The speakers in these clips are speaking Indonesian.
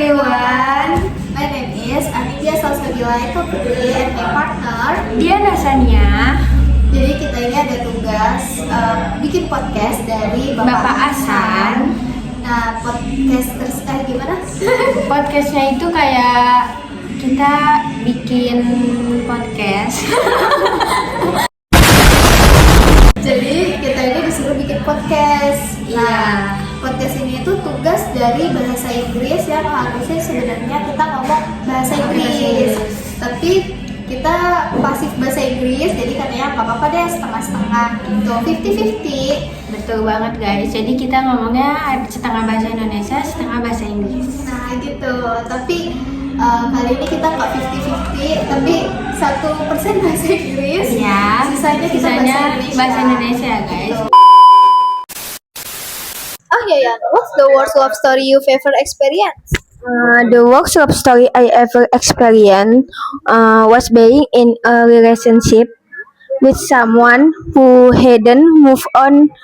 everyone, my name is Anindya Salsabila Putri and my partner Diana Sania. Jadi kita ini ada tugas bikin podcast dari Bapak Hasan. Nah, gimana? Podcastnya itu kayak kita bikin podcast. Jadi kita ini disuruh bikin podcast. Nah, podcast ini itu tugas dari bahasa Inggris yang harusnya sebenarnya kita ngomong bahasa Inggris. Tapi kita pasif bahasa Inggris, jadi katanya nggak apa-apa deh setengah-setengah gitu, 50-50. Betul banget guys. Jadi kita ngomongnya setengah bahasa Indonesia, setengah bahasa Inggris. Nah gitu. Tapi kali ini kita nggak 50-50, tapi 1% bahasa Inggris. Ya. Sisanya kita bahasa Indonesia guys. Gitu. Oh ya, what's the worst love story you've ever experienced? The worst love story I ever experienced was being in a relationship with someone who hadn't moved on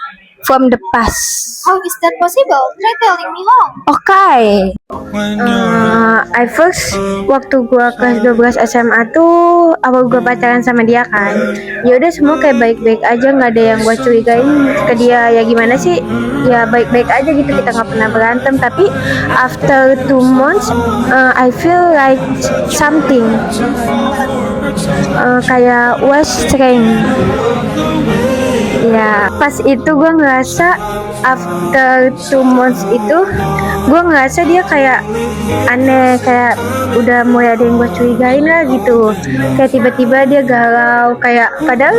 from the past. How is that possible? Try telling me how. Okay. I first waktu gua kelas 12 SMA tuh awal gua pacaran sama dia kan. Ya udah semua kayak baik-baik aja, nggak ada yang gua curigain ke dia. Ya gimana sih? Ya baik-baik aja gitu, kita nggak pernah berantem. Tapi after 2 months, I feel like something kayak was strange. Ya, pas itu gue ngerasa after 2 months itu gue ngerasa dia kayak aneh, kayak udah mulai ada yang gue curigain lah gitu. Kayak tiba-tiba dia galau, kayak padahal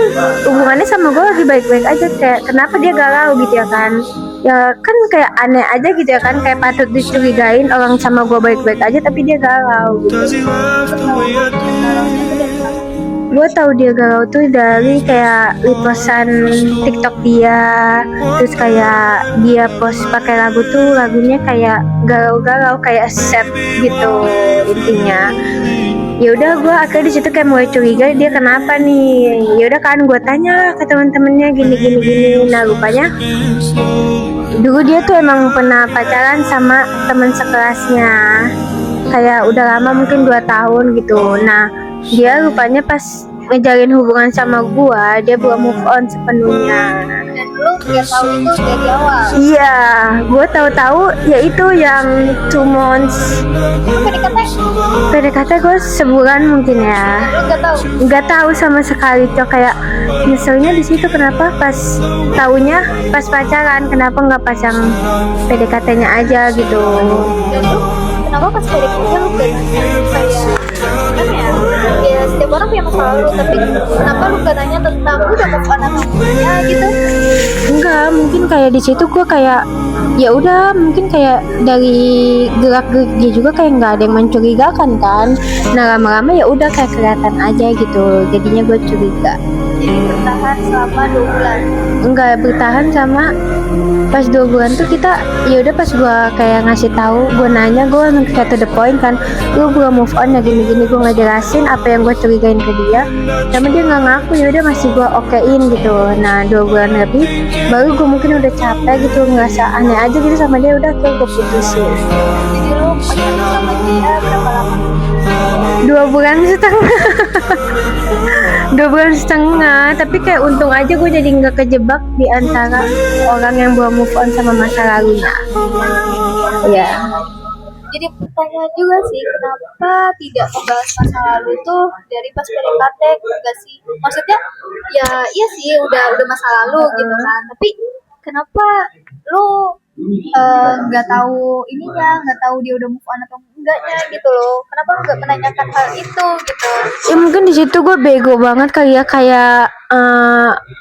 hubungannya sama gue lagi baik-baik aja, kayak kenapa dia galau gitu ya kan. Ya kan kayak aneh aja gitu ya kan, kayak patut dicurigain orang sama gue baik-baik aja tapi dia galau gitu. Gue tahu dia galau tuh dari kayak repostan TikTok dia, terus kayak dia post pakai lagu tuh, lagunya kayak galau-galau, kayak sad gitu intinya. Ya udah gue akhirnya di situ kayak mulai curiga dia kenapa nih. Ya udah kan gue tanya ke teman-temannya gini. Nah rupanya dulu dia tuh emang pernah pacaran sama teman sekelasnya, kayak udah lama mungkin 2 tahun gitu. Nah dia rupanya pas ngejalin hubungan sama gua, dia belum move on sepenuhnya. Dan lu nggak tahu itu dari awal? Iya, gua tahu-tahu ya itu yang 2 months. Lu PDKT gua sebulan mungkin ya. Lu Nggak tahu sama sekali, cok. Kayak nyeselnya di situ kenapa pas taunya pas pacaran, kenapa nggak pas yang PDKT-nya aja gitu. Dan lu kenapa pas PDKT lu kayak gimana ya? Ya setiap orang punya masa lalu, tapi kenapa lu gak nanya tentang lu udah move on atau enggak gitu? Enggak, mungkin kayak di situ gue kayak ya udah, mungkin kayak dari gerak-gerik dia juga kayak nggak ada yang mencurigakan kan. Nah lama-lama ya udah kayak kelihatan aja gitu, jadinya gue curiga. Jadi bertahan selama 2 bulan? Enggak, bertahan sama pas 2 bulan tuh kita ya udah pas gue kayak ngasih tahu, gue nanya, gue kayak to the point kan, lu belum move on ya gini-gini, gue ngejelasin apa yang gue curigain ke dia, tapi dia nggak ngaku. Ya udah masih gue okein gitu. Nah 2 bulan lebih baru gue mungkin udah capek gitu, ngerasa aneh aja gitu sama dia, udah kayak gue putusin. Jadi lu pacaran sama dia berapa lama? 2 bulan setengah. 2 bulan setengah, tapi kayak untung aja gue jadi nggak kejebak di antara orang yang belum move on sama masa lalunya. Ya. Jadi pertanyaan juga sih, kenapa tidak membahas masa lalu tuh dari pas PDKT enggak sih? Maksudnya ya iya sih udah masa lalu gitu kan, tapi kenapa lu nggak tahu ininya, nggak tahu dia udah move on atau enggaknya gitu loh? Kenapa lu nggak menanyakan hal itu gitu? Ya mungkin di situ gue bego banget kali ya, kayak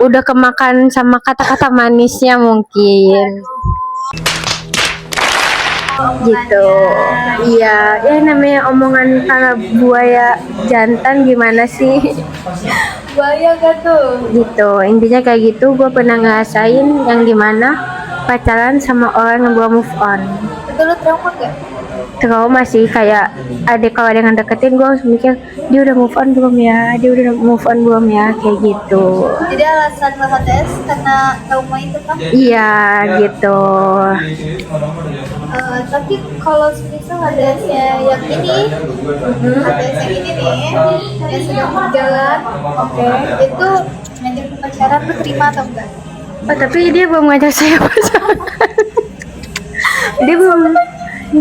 udah kemakan sama kata-kata manisnya mungkin. Gitu. Iya, ya namanya omongan para buaya jantan gimana sih? Buaya gak tuh? Gitu. Intinya kayak gitu, gue pernah ngerasain yang dimana pacaran sama orang yang belum move on. Itu lu trauma gak? trauma sih, kayak kalau ada yang deketin gue langsung mikir dia udah move on belum ya, kayak gitu. Jadi alasan lo HTS karena trauma itu kan? Iya gitu. Tapi kalau misal HTS-nya yang ini, HTS yang ini nih, yang sedang berjalan, itu ngajak pacaran, lu terima atau enggak? Oh, tapi dia belum ngajak saya pacaran. dia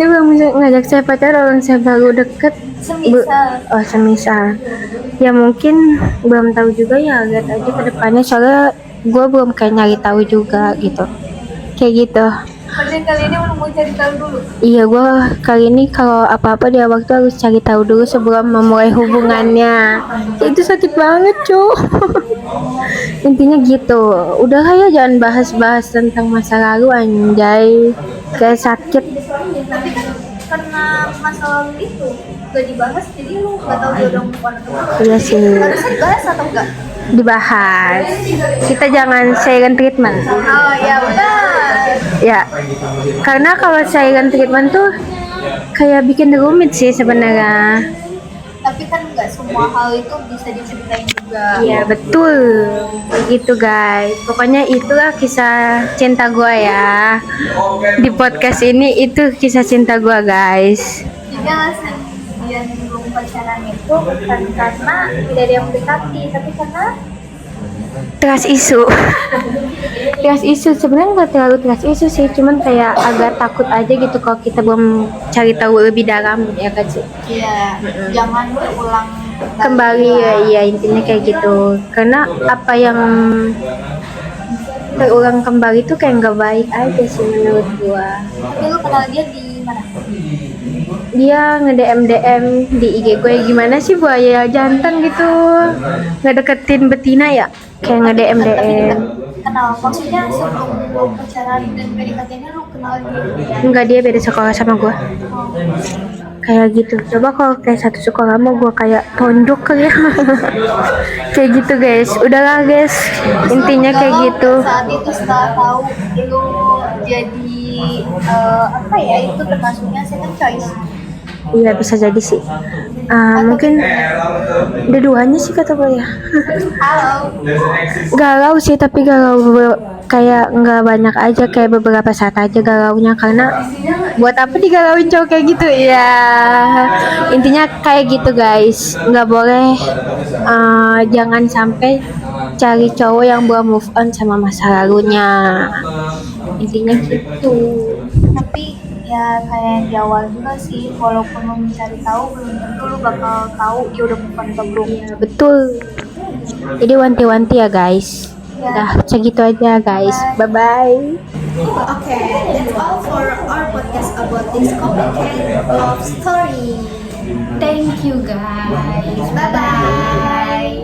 belum ngajak saya pacaran, orang saya baru deket. Semisal ya mungkin belum tahu juga ya, lihat aja ke depannya, soalnya gue belum kayak nyari tahu juga gitu, kayak gitu. Berarti kali ini mau cari tahu dulu. Iya, gue kali ini kalau apa-apa di awal tuh harus cari tahu dulu sebelum memulai hubungannya. Itu sakit banget, cuy. Intinya gitu. Udah ya, jangan bahas-bahas tentang masa lalu, anjay. Kayak sakit. Tapi kan karena masa lalu itu gak dibahas, jadi lu gak tahu dia udah move on atau enggak. Iya sih. Harusnya dibahas atau enggak? Dibahas. Kita jangan silent treatment. Oh ya udah. Ya, karena kalau silent treatment tuh kayak bikin rumit sih sebenarnya. Tapi kan nggak semua hal itu bisa diceritain juga. Iya betul, gitu guys. Pokoknya itulah kisah cinta gua ya. Di podcast ini itu kisah cinta gua guys. Jadi alasan dia belum pacaran itu bukan karena tidak ada yang mendekati, tapi karena Trust isu. Trust isu sebenarnya nggak terlalu trust isu sih, cuman kayak agak takut aja gitu kalau kita belum cari tahu lebih dalam ya kan sih. iya, jangan ulang Kembali ya, iya intinya kayak gitu. Karena apa yang terulang kembali tuh kayak nggak baik aja sih menurut gua. Tapi lu kenal dia di mana? Dia nge-DM di IG gue, gimana sih buaya jantan gitu ngedeketin betina ya, kayak nge-DM. Kenal, maksudnya sebelum lu pacaran dan PDKT-nya lu kenal dia? Enggak, dia beda sekolah sama gue, kayak gitu. Coba kalau kayak satu sekolah mau gue kayak tonjok kali ya. Kayak gitu guys, udahlah guys, intinya kayak gitu. Saat itu setelah tahu lu jadi apa ya, itu termasuknya second choice. Iya bisa jadi sih. Mungkin dua-duanya sih kata gue ya. Halo. Galau sih, tapi galau kayak nggak banyak aja, kayak beberapa saat aja galaunya. Karena buat apa digalauin cowok kayak gitu ya. Intinya kayak gitu guys, nggak boleh, jangan sampai cari cowok yang belum move on sama masa lalunya. Intinya gitu. Tapi ya kayak yang di awal juga sih, walaupun lu mencari tahu belum tentu lu bakal tahu dia udah move on atau belum. Betul. Jadi wanti-wanti ya guys. Udah segitu aja guys. Bye bye. Okay, that's all for our podcast about this complicated love story. Thank you guys. Bye bye.